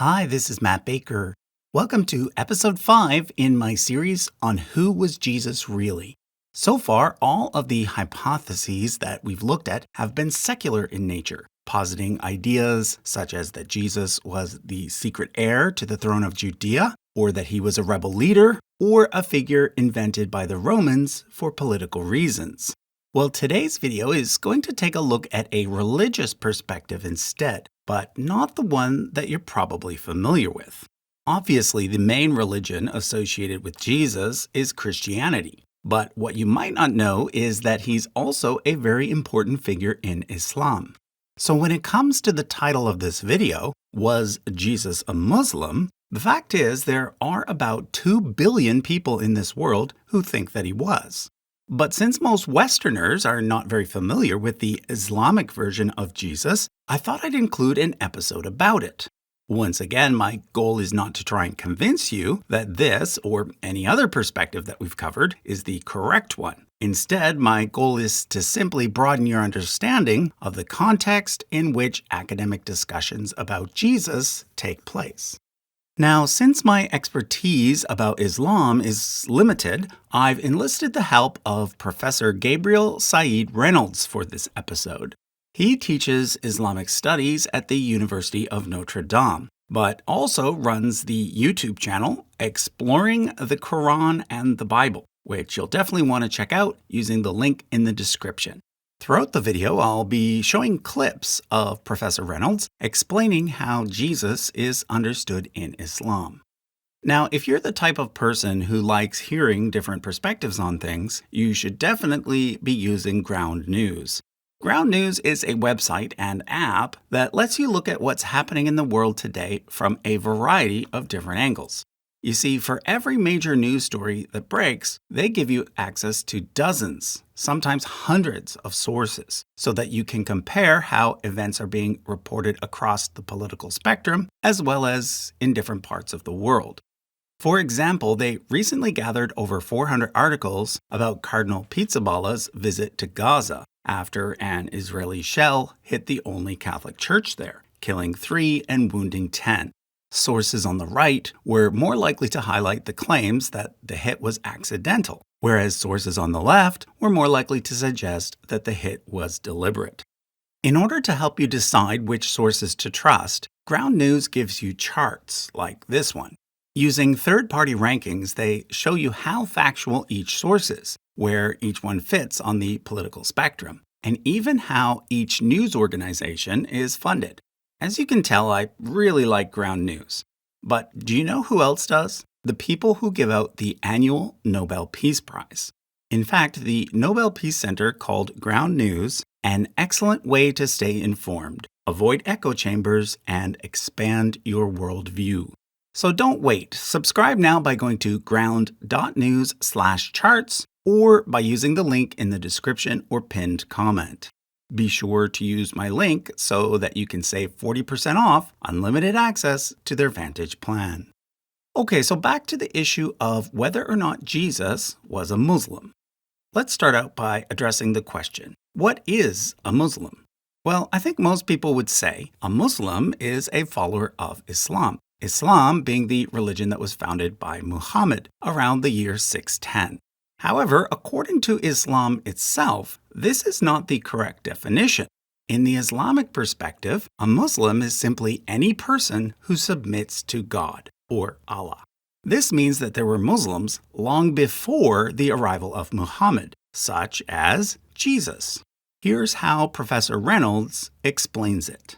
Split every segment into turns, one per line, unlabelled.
Hi, this is Matt Baker. Welcome to episode 5 in my series on who was Jesus really. So far, all of the hypotheses that we've looked at have been secular in nature, positing ideas such as that Jesus was the secret heir to the throne of Judea, or that he was a rebel leader, or a figure invented by the Romans for political reasons. Well, today's video is going to take a look at a religious perspective instead, but not the one that you're probably familiar with. Obviously, the main religion associated with Jesus is Christianity, but what you might not know is that he's also a very important figure in Islam. So when it comes to the title of this video, Was Jesus a Muslim? The fact is there are about 2 billion people in this world who think that he was. But since most Westerners are not very familiar with the Islamic version of Jesus, I thought I'd include an episode about it. Once again, my goal is not to try and convince you that this or any other perspective that we've covered is the correct one. Instead, my goal is to simply broaden your understanding of the context in which academic discussions about Jesus take place. Now, since my expertise about Islam is limited, I've enlisted the help of Professor Gabriel Reynolds for this episode. He teaches Islamic studies at the University of Notre Dame, but also runs the YouTube channel Exploring the Quran and the Bible, which you'll definitely want to check out using the link in the description. Throughout the video, I'll be showing clips of Professor Reynolds explaining how Jesus is understood in Islam. Now, if you're the type of person who likes hearing different perspectives on things, you should definitely be using Ground News. Ground News is a website and app that lets you look at what's happening in the world today from a variety of different angles. You see, for every major news story that breaks, they give you access to dozens, sometimes hundreds of sources, so that you can compare how events are being reported across the political spectrum, as well as in different parts of the world. For example, they recently gathered over 400 articles about Cardinal Pizzaballah's visit to Gaza after an Israeli shell hit the only Catholic church there, killing 3 and wounding 10. Sources on the right were more likely to highlight the claims that the hit was accidental, whereas sources on the left were more likely to suggest that the hit was deliberate. In order to help you decide which sources to trust, Ground News gives you charts like this one. Using third-party rankings, they show you how factual each source is, where each one fits on the political spectrum, and even how each news organization is funded. As you can tell, I really like Ground News. But do you know who else does? The people who give out the annual Nobel Peace Prize. In fact, the Nobel Peace Center called Ground News an excellent way to stay informed, avoid echo chambers, and expand your worldview. So don't wait. Subscribe now by going to ground.news/charts or by using the link in the description or pinned comment. Be sure to use my link so that you can save 40% off unlimited access to their Vantage plan. Okay, so back to the issue of whether or not Jesus was a Muslim. Let's start out by addressing the question, what is a Muslim? Well, I think most people would say a Muslim is a follower of Islam, Islam being the religion that was founded by Muhammad around the year 610. However, according to Islam itself, this is not the correct definition. In the Islamic perspective, a Muslim is simply any person who submits to God, or Allah. This means that there were Muslims long before the arrival of Muhammad, such as Jesus. Here's how Professor Reynolds explains it.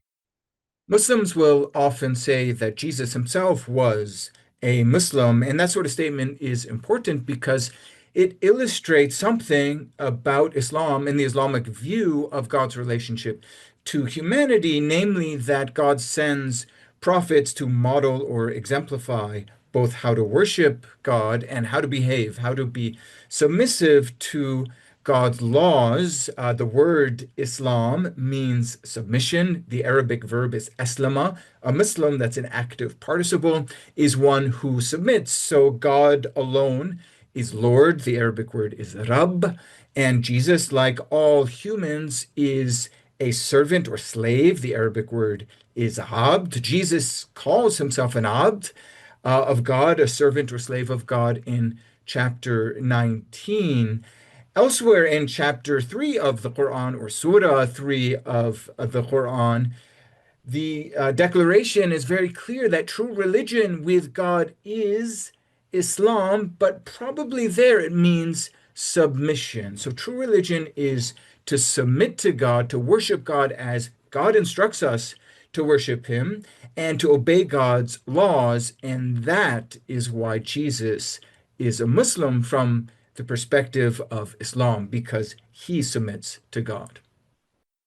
Muslims will often say that Jesus himself was a Muslim, and that sort of statement is important because it illustrates something about Islam and the Islamic view of God's relationship to humanity, namely that God sends prophets to model or exemplify both how to worship God and how to behave, how to be submissive to God's laws. The word Islam means submission. The Arabic verb is aslama. A Muslim, that's an active participle, is one who submits. So God alone is Lord. The Arabic word is Rabb. And Jesus, like all humans, is a servant or slave. The Arabic word is abd. Jesus calls himself an abd of God, a servant or slave of God in chapter 19. Elsewhere in chapter 3 of the Quran, or Surah 3 of the Quran, the declaration is very clear that true religion with God is Islam, but probably there it means submission. So true religion is to submit to God, to worship God as God instructs us to worship Him, and to obey God's laws. And that is why Jesus is a Muslim from the perspective of Islam, because he submits to God.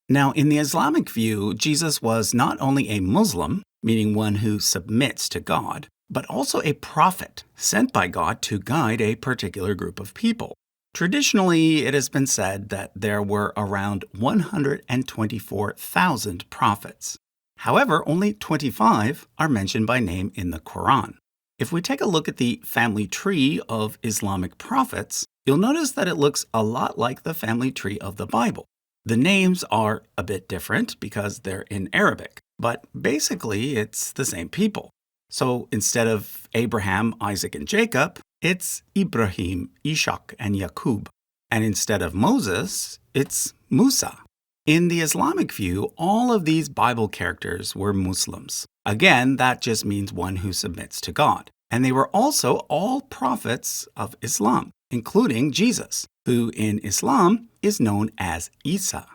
Now, in the Islamic view, Jesus was not only a Muslim, meaning one who submits to God, but also a prophet sent by God to guide a particular group of people. Traditionally, it has been said that there were around 124,000 prophets. However, only 25 are mentioned by name in the Quran. If we take a look at the family tree of Islamic prophets, you'll notice that it looks a lot like the family tree of the Bible. The names are a bit different because they're in Arabic, but basically it's the same people. So instead of Abraham, Isaac, and Jacob, it's Ibrahim, Ishak, and Yaqub. And instead of Moses, it's Musa. In the Islamic view, all of these Bible characters were Muslims. Again, that just means one who submits to God. And they were also all prophets of Islam, including Jesus, who in Islam is known as Isa.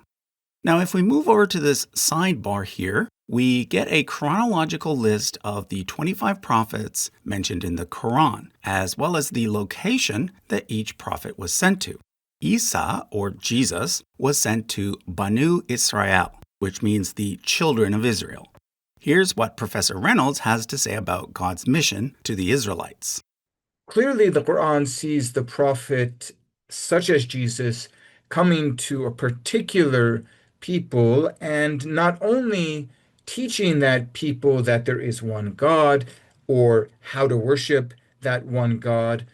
Now, if we move over to this sidebar here, we get a chronological list of the 25 prophets mentioned in the Quran, as well as the location that each prophet was sent to. Isa, or Jesus, was sent to Banu Israel, which means the children of Israel. Here's what Professor Reynolds has to say about God's mission to the Israelites.
Clearly, the Quran sees the prophet, such as Jesus, coming to a particular people and not only teaching that people that there is one God or how to worship that one God,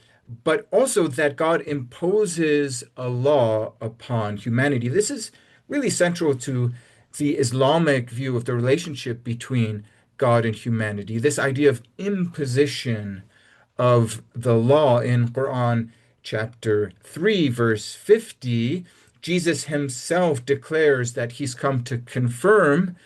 but also that God imposes a law upon humanity. This is really central to the Islamic view of the relationship between God and humanity. This idea of imposition of the law in Quran chapter 3, verse 50, Jesus himself declares that he's come to confirm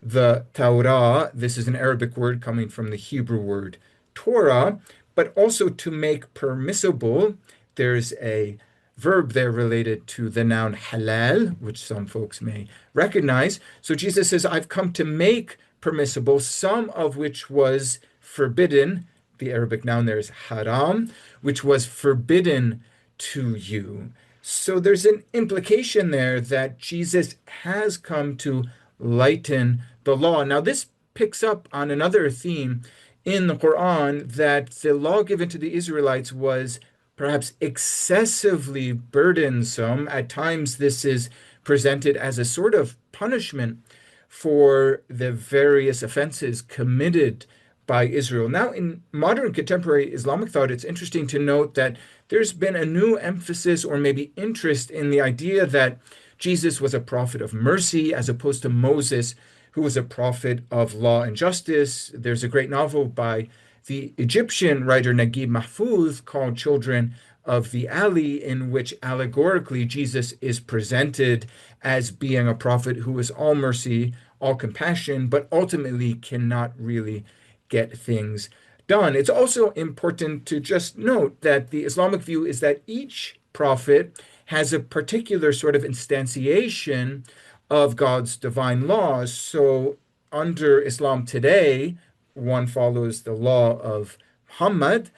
the Torah. This is an Arabic word coming from the Hebrew word Torah, but also to make permissible. There's a verb there related to the noun halal, which some folks may recognize. So Jesus says, I've come to make permissible some of which was forbidden. The Arabic noun there is haram, which was forbidden to you. So there's an implication there that Jesus has come to lighten the law. Now, this picks up on another theme in the Quran, that the law given to the Israelites was perhaps excessively burdensome. At times, this is presented as a sort of punishment for the various offenses committed by Israel. Now, in modern contemporary Islamic thought, it's interesting to note that there's been a new emphasis or maybe interest in the idea that Jesus was a prophet of mercy as opposed to Moses, who was a prophet of law and justice. There's a great novel by the Egyptian writer Naguib Mahfouz called Children of the Alley, in which allegorically Jesus is presented as being a prophet who is all mercy, all compassion, but ultimately cannot really get things done. It's also important to just note that the Islamic view is that each prophet has a particular sort of instantiation of God's divine laws. So under Islam today, one follows the law of Muhammad,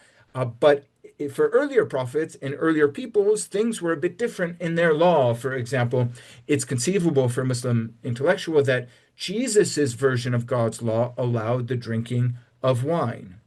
but for earlier prophets and earlier peoples, things were a bit different in their law. For example, it's conceivable for a Muslim intellectual that Jesus's version of God's law allowed the drinking of wine.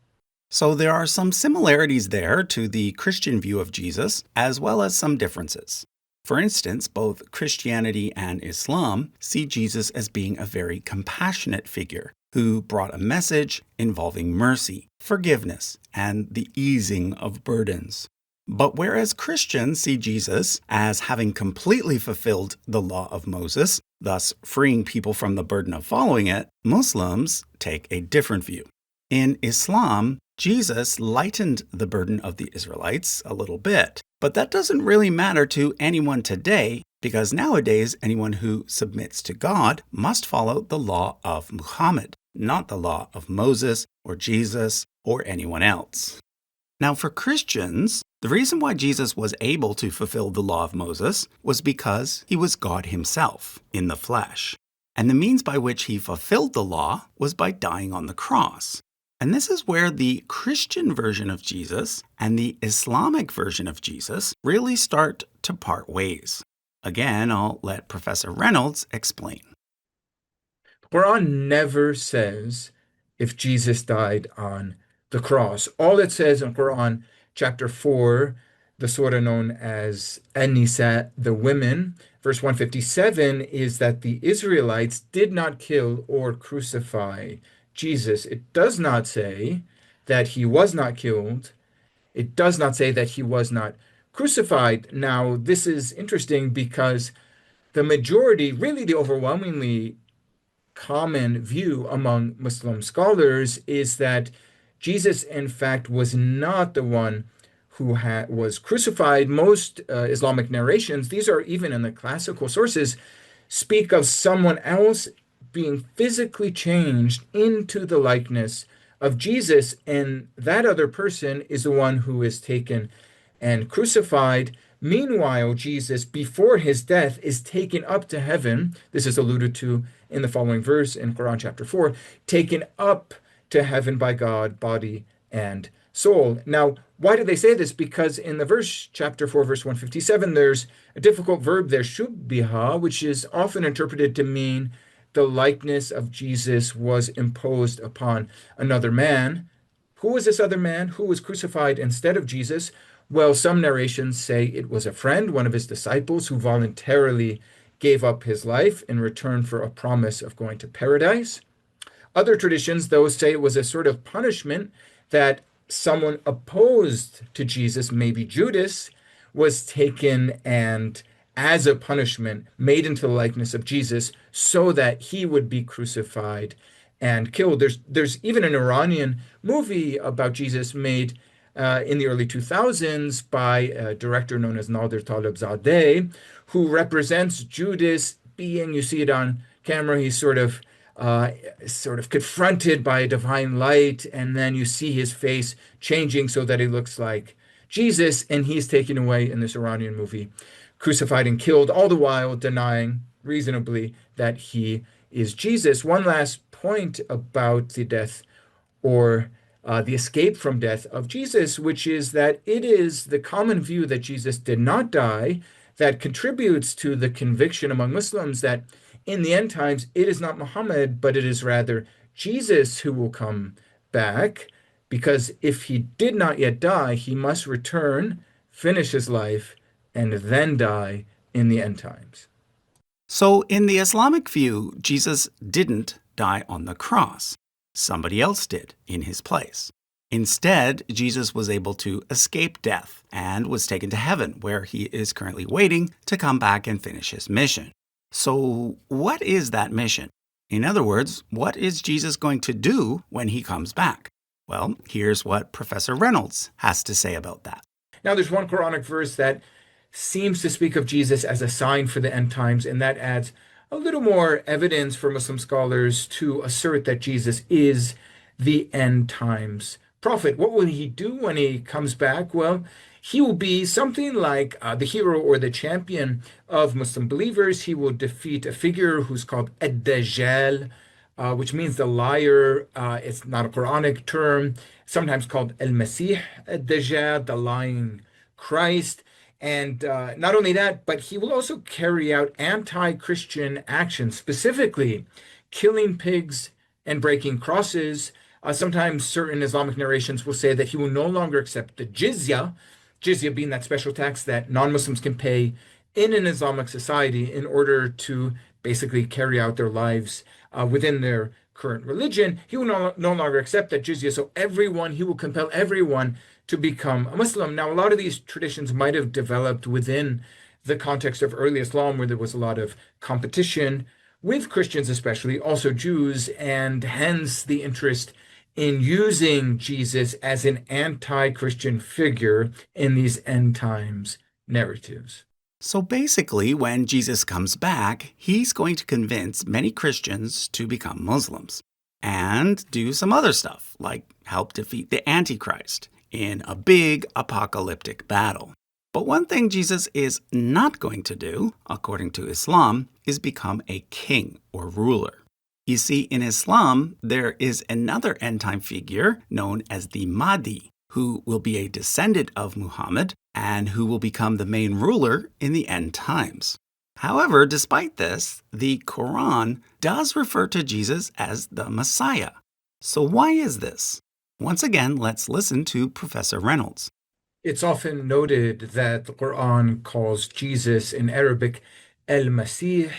So there are some similarities there to the Christian view of Jesus, as well as some differences. For instance, both Christianity and Islam see Jesus as being a very compassionate figure who brought a message involving mercy, forgiveness, and the easing of burdens. But whereas Christians see Jesus as having completely fulfilled the law of Moses, thus freeing people from the burden of following it, Muslims take a different view. In Islam, Jesus lightened the burden of the Israelites a little bit, but that doesn't really matter to anyone today because nowadays anyone who submits to God must follow the law of Muhammad, not the law of Moses or Jesus or anyone else. Now, for Christians, the reason why Jesus was able to fulfill the law of Moses was because he was God himself in the flesh. And the means by which he fulfilled the law was by dying on the cross. And this is where the Christian version of Jesus and the Islamic version of Jesus really start to part ways. Again, I'll let Professor Reynolds explain.
The Quran never says if Jesus died on the cross. All it says in Quran chapter 4, the surah known as An-Nisa, the women, verse 157, is that the Israelites did not kill or crucify Jesus. It does not say that he was not killed. It does not say that he was not crucified. Now, this is interesting because the majority, really the overwhelmingly common view among Muslim scholars is that Jesus, in fact, was not the one who was crucified. Most Islamic narrations, these are even in the classical sources, speak of someone else being physically changed into the likeness of Jesus, and that other person is the one who is taken and crucified. Meanwhile, Jesus, before his death, is taken up to heaven. This is alluded to in the following verse in Quran chapter 4, taken up to heaven by God, body and soul. Now, why do they say this? Because in the verse, chapter 4, verse 157, there's a difficult verb there, shubbiha, which is often interpreted to mean the likeness of Jesus was imposed upon another man. Who was this other man? Who was crucified instead of Jesus? Well, some narrations say it was a friend, one of his disciples, who voluntarily gave up his life in return for a promise of going to paradise. Other traditions, though, say it was a sort of punishment that someone opposed to Jesus, maybe Judas, was taken and, as a punishment, made into the likeness of Jesus so that he would be crucified and killed. There's even an Iranian movie about Jesus made in the early 2000s by a director known as Nader Talebzadeh, who represents Judas being, you see it on camera, he's sort of confronted by a divine light, and then you see his face changing so that he looks like Jesus, and he's taken away in this Iranian movie, crucified and killed, all the while denying reasonably that he is Jesus. One last point about the death or the escape from death of Jesus, which is that it is the common view that Jesus did not die that contributes to the conviction among Muslims that in the end times it is not Muhammad, but it is rather Jesus who will come back, because if he did not yet die, he must return, finish his life, and then die in the end times.
So, in the Islamic view, Jesus didn't die on the cross. Somebody else did in his place. Instead, Jesus was able to escape death and was taken to heaven, where he is currently waiting to come back and finish his mission. So, what is that mission? In other words, what is Jesus going to do when he comes back? Well, here's what Professor Reynolds has to say about that.
Now, there's one Quranic verse that seems to speak of Jesus as a sign for the end times, and that adds a little more evidence for Muslim scholars to assert that Jesus is the end times prophet. What will he do when he comes back? Well, he will be something like the hero or the champion of Muslim believers. He will defeat a figure who's called Ad-Dajjal, which means the liar. It's not a Quranic term, sometimes called Al-Masih Ad-Dajjal, the lying Christ. And not only that, but he will also carry out anti-Christian actions, specifically killing pigs and breaking crosses. Sometimes certain Islamic narrations will say that he will no longer accept the jizya being that special tax that non-Muslims can pay in an Islamic society in order to basically carry out their lives within their current religion, he will no longer accept that jizya. So he will compel everyone to become a Muslim. Now, a lot of these traditions might have developed within the context of early Islam, where there was a lot of competition with Christians, especially, also Jews, and hence the interest in using Jesus as an anti-Christian figure in these end times narratives.
So basically, when Jesus comes back, he's going to convince many Christians to become Muslims and do some other stuff, like help defeat the Antichrist in a big apocalyptic battle. But one thing Jesus is not going to do, according to Islam, is become a king or ruler. You see, in Islam, there is another end-time figure known as the Mahdi, who will be a descendant of Muhammad and who will become the main ruler in the end times. However, despite this, the Quran does refer to Jesus as the Messiah. So why is this? Once again, let's listen to Professor Reynolds.
It's often noted that the Quran calls Jesus in Arabic El-Masih.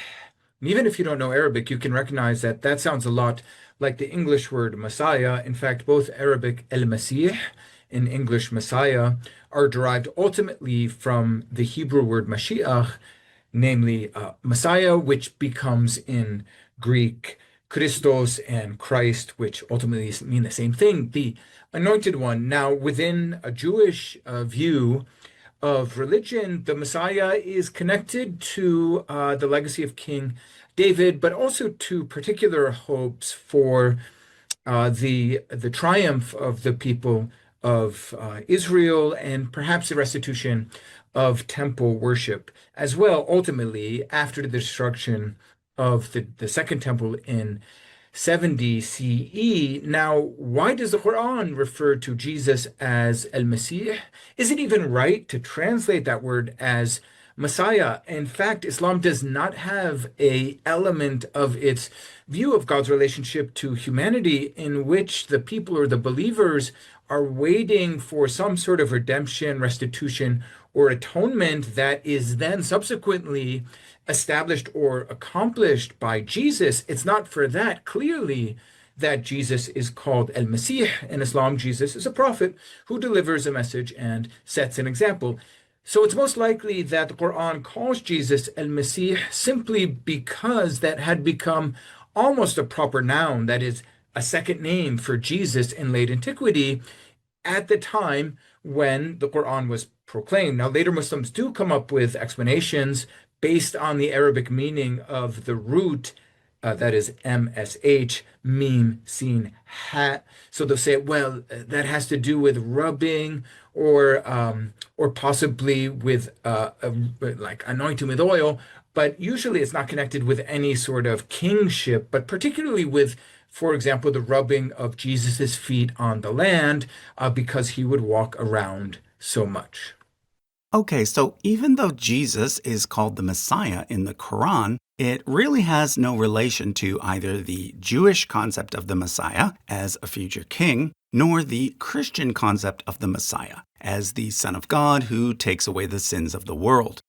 Even if you don't know Arabic, you can recognize that that sounds a lot like the English word Messiah. In fact, both Arabic El-Masih and English Messiah are derived ultimately from the Hebrew word Mashiach, namely Messiah, which becomes in Greek Christos, and Christ, which ultimately mean the same thing, the anointed one. Now, within a Jewish view of religion, the Messiah is connected to the legacy of King David, but also to particular hopes for the triumph of the people of Israel, and perhaps the restitution of temple worship as well, ultimately after the destruction of the second temple in 70 CE. Now, why does the Quran refer to Jesus as Al-Masih? Is it even right to translate that word as Messiah? In fact, Islam does not have an element of its view of God's relationship to humanity in which the people or the believers are waiting for some sort of redemption, restitution, or atonement that is then subsequently established or accomplished by Jesus. It's not for that, clearly, that Jesus is called El-Masih. In Islam, Jesus is a prophet who delivers a message and sets an example. So it's most likely that the Quran calls Jesus El-Masih simply because that had become almost a proper noun, that is, a second name for Jesus in late antiquity at the time when the Quran was proclaimed. Now, later Muslims do come up with explanations based on the Arabic meaning of the root, that is MSH, meme, sin, ha. So they'll say, well, that has to do with rubbing, or possibly with like anointing with oil. But usually it's not connected with any sort of kingship, but particularly with, for example, the rubbing of Jesus's feet on the land, because he would walk around so much.
Okay, so even though Jesus is called the Messiah in the Quran, it really has no relation to either the Jewish concept of the Messiah as a future king, nor the Christian concept of the Messiah as the Son of God who takes away the sins of the world.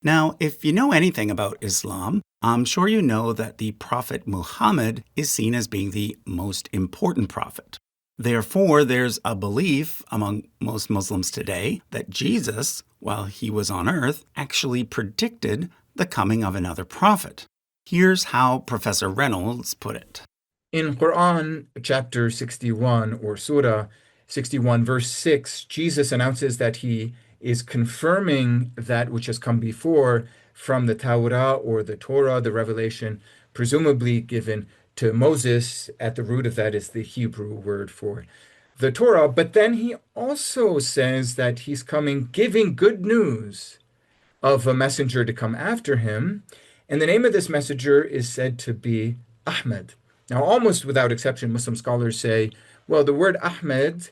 Now, if you know anything about Islam, I'm sure you know that the Prophet Muhammad is seen as being the most important prophet. Therefore, there's a belief among most Muslims today that Jesus, while he was on earth, actually predicted the coming of another prophet. Here's how Professor Reynolds put it.
In Quran chapter 61, or Surah 61, verse 6, Jesus announces that he is confirming that which has come before from the Torah, or the Torah, the revelation presumably given to Moses. At the root of that is the Hebrew word for the Torah. But then he also says that he's coming giving good news of a messenger to come after him. And the name of this messenger is said to be Ahmed. Now, almost without exception, Muslim scholars say, well, the word Ahmed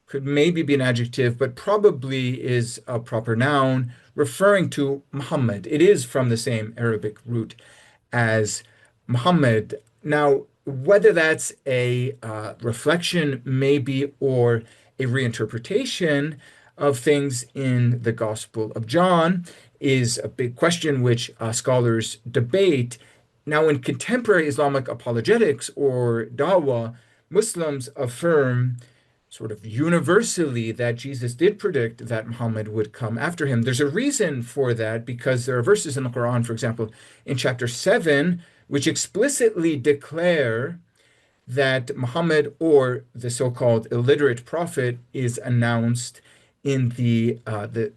could maybe be an adjective, but probably is a proper noun referring to Muhammad. It is from the same Arabic root as Muhammad. Now, whether that's a reflection, maybe, or a reinterpretation of things in the Gospel of John is a big question which scholars debate. Now, in contemporary Islamic apologetics or dawah, Muslims affirm sort of universally that Jesus did predict that Muhammad would come after him. There's a reason for that because there are verses in the Quran, for example, in chapter 7, which explicitly declare that Muhammad, or the so-called illiterate prophet, is announced in the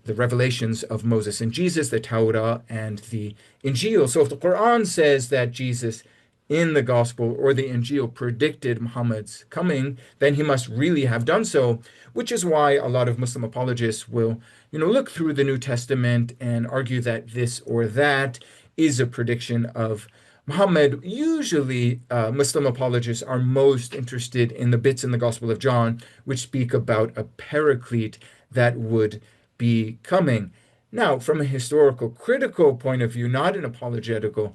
revelations of Moses and Jesus, the Torah and the Injil. So if the Quran says that Jesus in the Gospel or the Injil predicted Muhammad's coming, then he must really have done so, which is why a lot of Muslim apologists will, look through the New Testament and argue that this or that is a prediction of Muhammad. Usually, Muslim apologists are most interested in the bits in the Gospel of John which speak about a paraclete that would be coming. Now, from a historical critical point of view, not an apologetical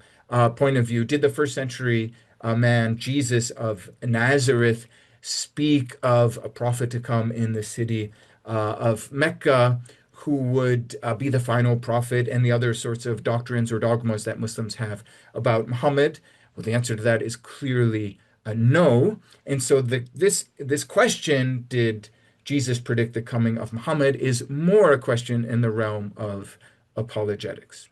point of view, did the first century man, Jesus of Nazareth, speak of a prophet to come in the city of Mecca who would be the final prophet and the other sorts of doctrines or dogmas that Muslims have about Muhammad? Well, the answer to that is clearly a no. And so this question, did Jesus predict the coming of Muhammad, is more a question in the realm of apologetics.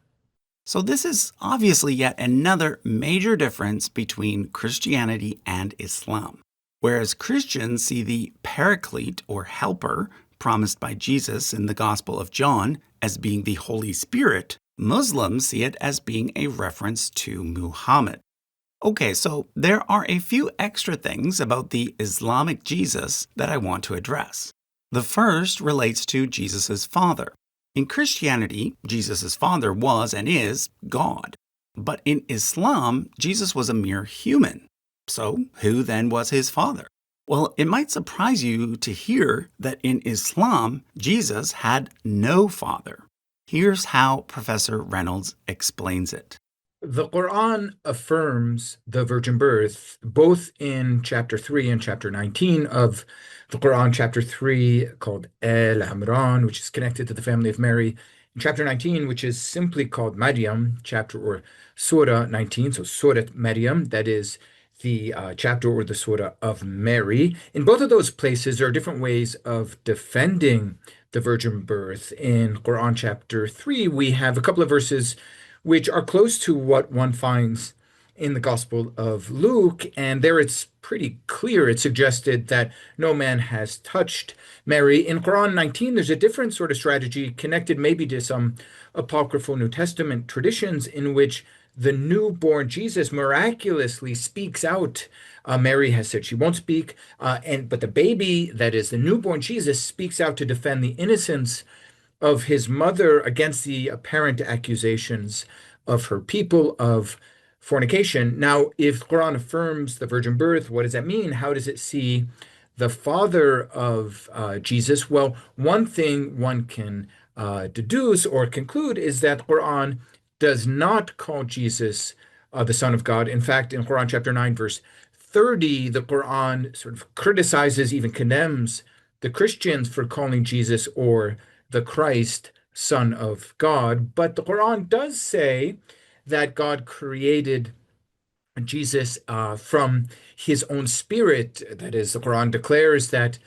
So, this is obviously yet another major difference between Christianity and Islam. Whereas Christians see the paraclete or helper promised by Jesus in the Gospel of John as being the Holy Spirit, Muslims see it as being a reference to Muhammad. Okay, so there are a few extra things about the Islamic Jesus that I want to address. The first relates to Jesus' father. In Christianity, Jesus' father was and is God. But in Islam, Jesus was a mere human. So, who then was his father? Well, it might surprise you to hear that in Islam, Jesus had no father. Here's how Professor Reynolds explains it.
The Quran affirms the virgin birth both in chapter 3 and chapter 19 of the Quran, chapter 3 called El Imran, which is connected to the family of Mary, in chapter 19, which is simply called Maryam, chapter or Surah 19, so Surat Maryam, that is the chapter or the Surah of Mary. In both of those places, there are different ways of defending the virgin birth. In Quran chapter 3, we have a couple of verses which are close to what one finds in the Gospel of Luke, and there it's pretty clear. It suggested that no man has touched Mary. In Quran 19, there's a different sort of strategy connected maybe to some apocryphal New Testament traditions in which the newborn Jesus miraculously speaks out. Mary has said she won't speak, but the baby, that is the newborn Jesus, speaks out to defend the innocence of his mother against the apparent accusations of her people of fornication. Now, if the Quran affirms the virgin birth, what does that mean? How does it see the father of Jesus? Well, one thing one can deduce or conclude is that the Quran does not call Jesus the Son of God. In fact, in Quran chapter 9, verse 30, the Quran sort of criticizes, even condemns the Christians for calling Jesus or the Christ Son of God. But the Quran does say that God created Jesus from his own spirit. That is, the Quran declares that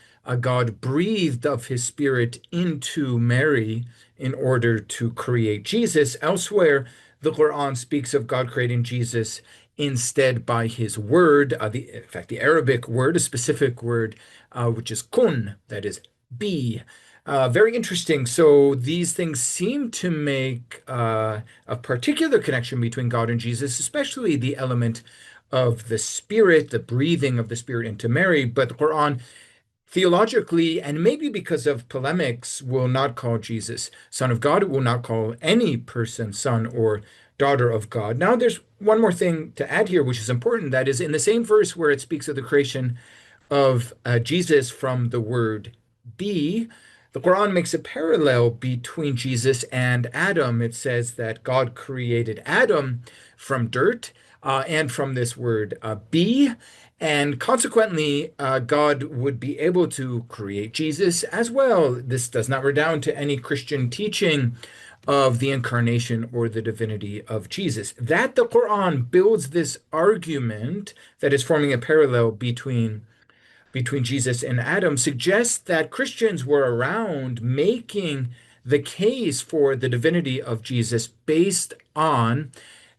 God breathed of his spirit into Mary in order to create Jesus. Elsewhere, the Quran speaks of God creating Jesus instead by his word, in fact, the Arabic word, a specific word, which is kun, that is, be. Very interesting. So these things seem to make a particular connection between God and Jesus, especially the element of the Spirit, the breathing of the Spirit into Mary. But the Quran, theologically, and maybe because of polemics, will not call Jesus Son of God. It will not call any person son or daughter of God. Now, there's one more thing to add here, which is important. That is, in the same verse where it speaks of the creation of Jesus from the word be, the Quran makes a parallel between Jesus and Adam. It says that God created Adam from dirt and from this word be, and consequently, God would be able to create Jesus as well. This does not redound to any Christian teaching of the incarnation or the divinity of Jesus. That the Quran builds this argument that is forming a parallel between Jesus and Adam suggests that Christians were around making the case for the divinity of Jesus based on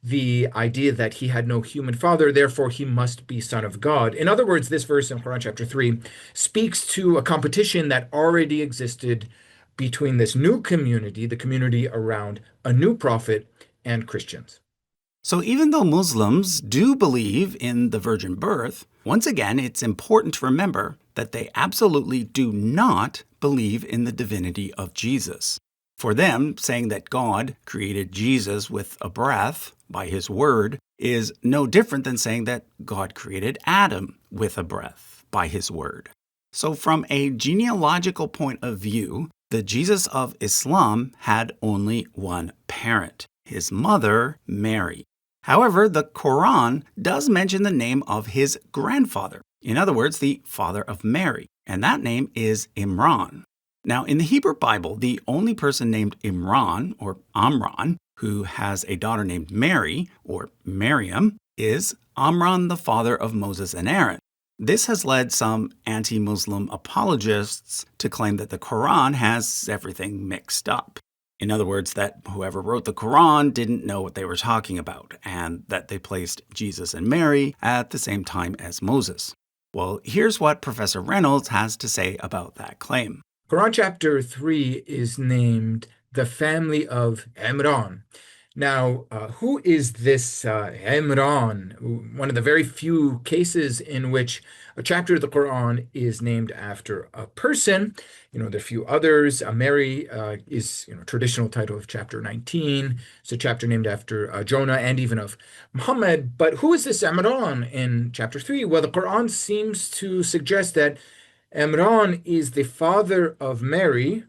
the idea that he had no human father, therefore he must be son of God. In other words, this verse in Quran chapter 3 speaks to a competition that already existed between this new community, the community around a new prophet, and Christians.
So even though Muslims do believe in the virgin birth, once again, it's important to remember that they absolutely do not believe in the divinity of Jesus. For them, saying that God created Jesus with a breath by his word is no different than saying that God created Adam with a breath by his word. So from a genealogical point of view, the Jesus of Islam had only one parent, his mother, Mary. However, the Quran does mention the name of his grandfather, in other words, the father of Mary, and that name is Imran. Now, in the Hebrew Bible, the only person named Imran, or Amran, who has a daughter named Mary, or Miriam, is Amran, the father of Moses and Aaron. This has led some anti-Muslim apologists to claim that the Quran has everything mixed up. In other words, that whoever wrote the Quran didn't know what they were talking about, and that they placed Jesus and Mary at the same time as Moses. Well, here's what Professor Reynolds has to say about that claim.
Quran chapter 3 is named the family of Imran. Now, who is this Imran? One of the very few cases in which a chapter of the Quran is named after a person. There are a few others. Mary is, traditional title of chapter 19. It's a chapter named after Jonah and even of Muhammad. But who is this Imran in chapter 3? Well, the Quran seems to suggest that Imran is the father of Mary,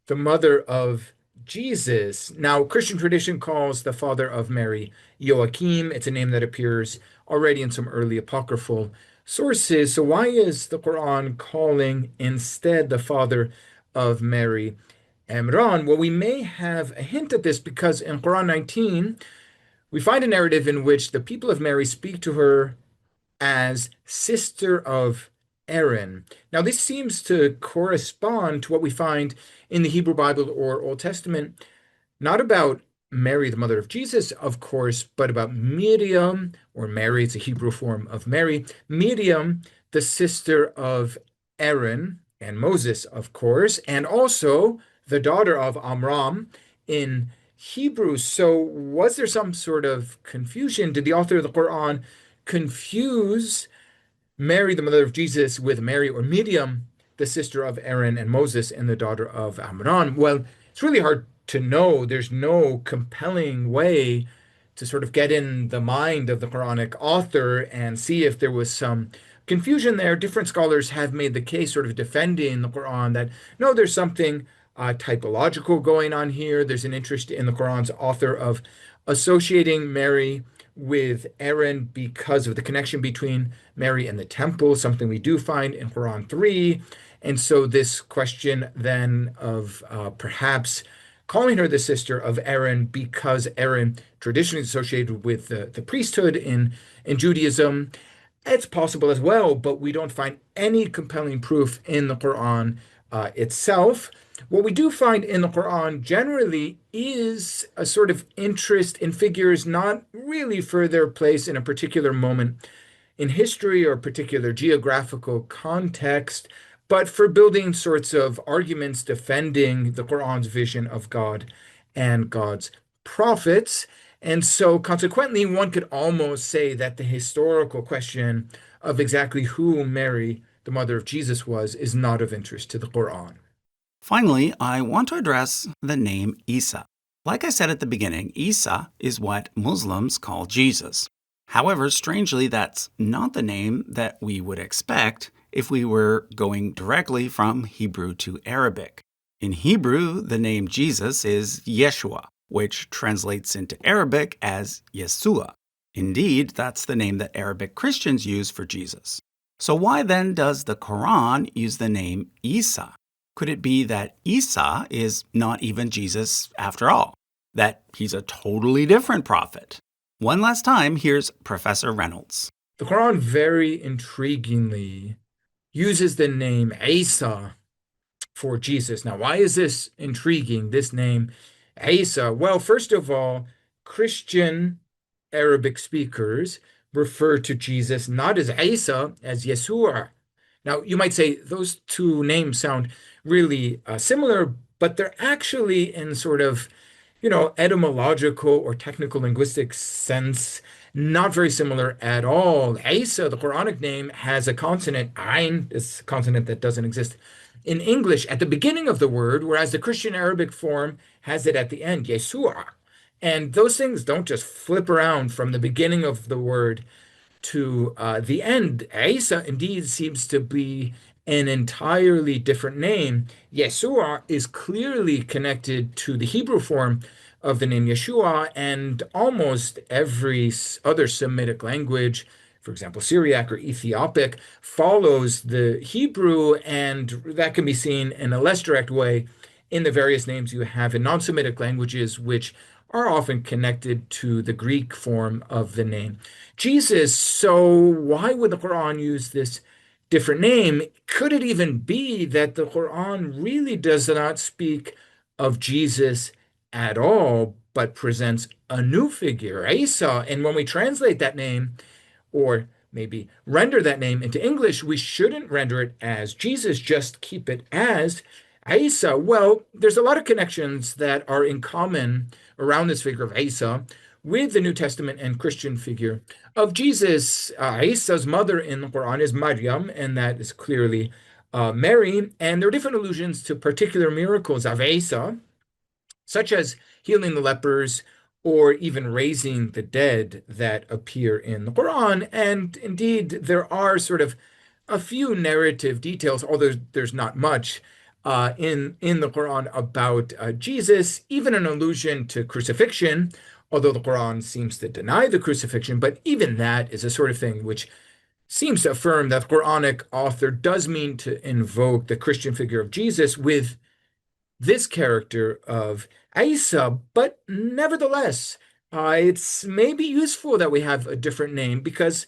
the mother of Jesus. Now, Christian tradition calls the father of Mary Joachim. It's a name that appears already in some early apocryphal sources. So why is the Quran calling instead the father of Mary Imran? Well, we may have a hint at this because in Quran 19, we find a narrative in which the people of Mary speak to her as sister of Aaron. Now, this seems to correspond to what we find in the Hebrew Bible or Old Testament, not about Mary, the mother of Jesus, of course, but about Miriam, or Mary, it's a Hebrew form of Mary, Miriam, the sister of Aaron and Moses, of course, and also the daughter of Amram in Hebrew. So was there some sort of confusion? Did the author of the Quran confuse Mary, the mother of Jesus, with Mary or Miriam, the sister of Aaron and Moses and the daughter of Amram? Well, it's really hard to know. There's no compelling way to sort of get in the mind of the Quranic author and see if there was some confusion there. Different scholars have made the case, sort of defending the Quran, that no, there's something typological going on here. There's an interest in the Quran's author of associating Mary with Aaron because of the connection between Mary and the temple, something we do find in Quran 3. And so this question then of perhaps calling her the sister of Aaron because Aaron traditionally associated with the priesthood in Judaism, it's possible as well, but we don't find any compelling proof in the Quran itself. What we do find in the Quran generally is a sort of interest in figures not really for their place in a particular moment in history or particular geographical context, but for building sorts of arguments defending the Quran's vision of God and God's prophets. And so consequently, one could almost say that the historical question of exactly who Mary, the mother of Jesus, was is not of interest to the Quran.
Finally, I want to address the name Isa. Like I said at the beginning, Isa is what Muslims call Jesus. However, strangely, that's not the name that we would expect if we were going directly from Hebrew to Arabic. In Hebrew, the name Jesus is Yeshua, which translates into Arabic as Yeshua. Indeed, that's the name that Arabic Christians use for Jesus. So why then does the Quran use the name Isa? Could it be that Isa is not even Jesus after all? That he's a totally different prophet? One last time, here's Professor Reynolds.
The Quran very intriguingly uses the name Isa for Jesus. Now, why is this intriguing, this name Isa? Well, first of all, Christian Arabic speakers refer to Jesus not as Isa, as Yeshua. Now, you might say those two names sound really similar, but they're actually in sort of, etymological or technical linguistic sense, not very similar at all. Isa, the Quranic name, has a consonant, Ain, this consonant that doesn't exist in English at the beginning of the word, whereas the Christian Arabic form has it at the end, Yeshua. And those things don't just flip around from the beginning of the word to the end. Isa indeed seems to be an entirely different name. Yeshua is clearly connected to the Hebrew form of the name Yeshua, and almost every other Semitic language, for example, Syriac or Ethiopic, follows the Hebrew, and that can be seen in a less direct way in the various names you have in non-Semitic languages, which are often connected to the Greek form of the name Jesus. So why would the Quran use this different name? Could it even be that the Quran really does not speak of Jesus at all, but presents a new figure, Isa? And when we translate that name, or maybe render that name into English, we shouldn't render it as Jesus, just keep it as Isa. Well, there's a lot of connections that are in common around this figure of Isa with the New Testament and Christian figure of Jesus. Isa's mother in the Quran is Maryam, and that is clearly Mary. And there are different allusions to particular miracles of Isa, such as healing the lepers or even raising the dead, that appear in the Quran. And indeed, there are sort of a few narrative details, although there's not much in the Quran about Jesus, even an allusion to crucifixion, although the Quran seems to deny the crucifixion. But even that is a sort of thing which seems to affirm that the Quranic author does mean to invoke the Christian figure of Jesus with this character of Isa. But nevertheless, it's maybe useful that we have a different name, because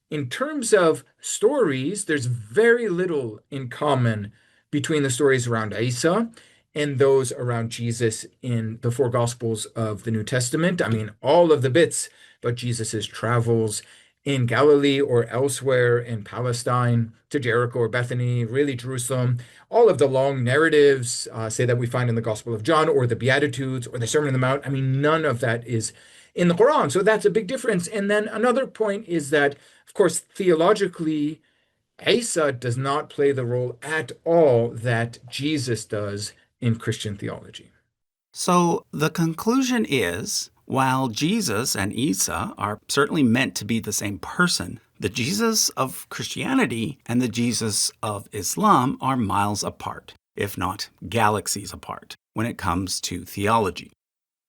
in terms of stories, there's very little in common between the stories around Isa and those around Jesus in the four Gospels of the New Testament. I mean, all of the bits about Jesus's travels in Galilee or elsewhere in Palestine, to Jericho or Bethany, really Jerusalem, all of the long narratives, say that we find in the Gospel of John or the Beatitudes or the Sermon on the Mount, I mean, none of that is in the Quran. So that's a big difference. And then another point is that, of course, theologically, Isa does not play the role at all that Jesus does in Christian theology.
So the conclusion is, while Jesus and Isa are certainly meant to be the same person, the Jesus of Christianity and the Jesus of Islam are miles apart, if not galaxies apart, when it comes to theology.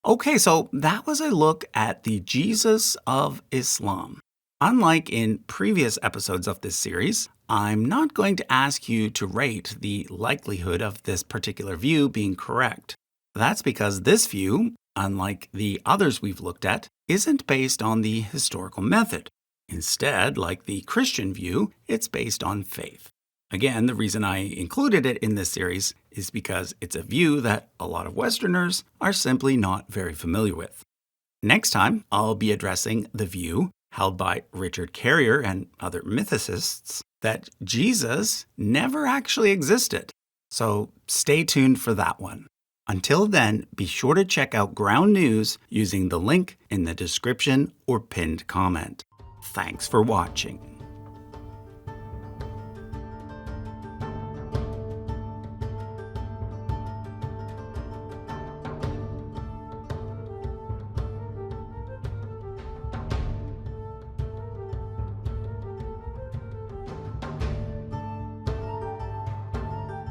Okay, so that was a look at the Jesus of Islam. Unlike in previous episodes of this series, I'm not going to ask you to rate the likelihood of this particular view being correct. That's because this view, unlike the others we've looked at, isn't based on the historical method. Instead, like the Christian view, it's based on faith. Again, the reason I included it in this series is because it's a view that a lot of Westerners are simply not very familiar with. Next time, I'll be addressing the view held by Richard Carrier and other mythicists that Jesus never actually existed. So stay tuned for that one. Until then, be sure to check out Ground News using the link in the description or pinned comment. Thanks for watching.